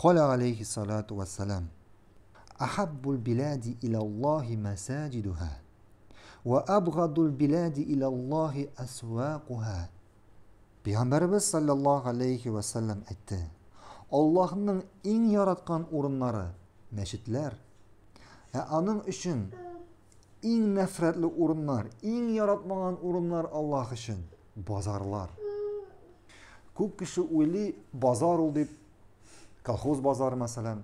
قال عليه الصلاة والسلام أحب البلاد إلى الله مساجدها وأبغض البلاد إلى الله أسواقها. Peygamberimiz sallallahu aleyhi ve sellem etti. Allah'ın en yaratkan urunları meşitler. Anın için en nefretli urunlar, en yaratmagan urunlar Allah için bazarlar. Көп кеше уйлый базар ул дип, колхоз базары мәсәлән,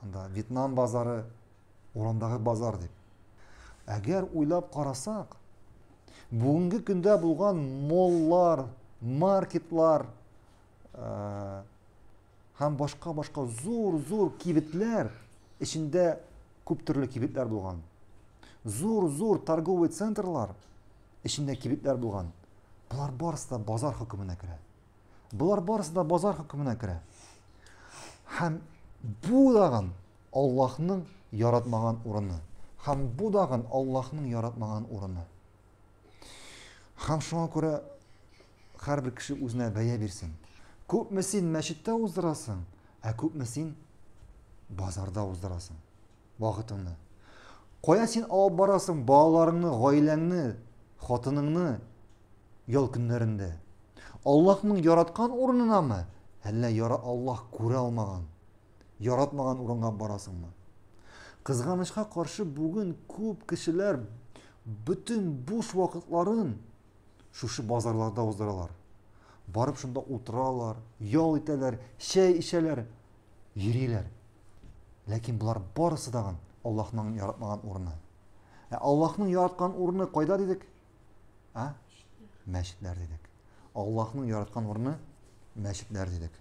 анда Вьетнам базары, урындагы базар дип. Әгәр уйлап карасак, бүгенге көндә булган моллар, маркетлар һәм башка зур кибетләр эчендә күп төрле кибетләр булган. Зур торговый центрлар эчендә кибетләр булган. Булар барысы да базар хөкеменә керә. Булар барысы да базар хөкеменә керә. Һәм бу даган Аллаһның яратмаган урыны. Һәм бу даган Аллаһның яратмаган урыны. Һәм шуңа күрә һәрбер кеше үзенә бәя бирсен. Күпме син мәчеттә уздырасың, күпме син базарда уздырасың вакытыңны. Кая син алып барасың балаларыңны, гаиләңне, хатыныңны ял көннәрендә? Аллаһның яраткан урынынамы? Әллә Аллаһ күрә алмаган, яратмаган урынга барасыңмы? Кызганычка каршы бүген күп кешеләр бүтән буш вакытларын шушы базарларда уздыралар. Барып шунда утыралар, ял итәләр, чәй ишәләр, йөриләр. Ләкин булар барысы даган Аллаһның яратмаган урыны. Аллаһның яраткан урыны кайда дидек? Мәчетләр дидек. Аллаһның яраткан урыны мәчетләр дидек.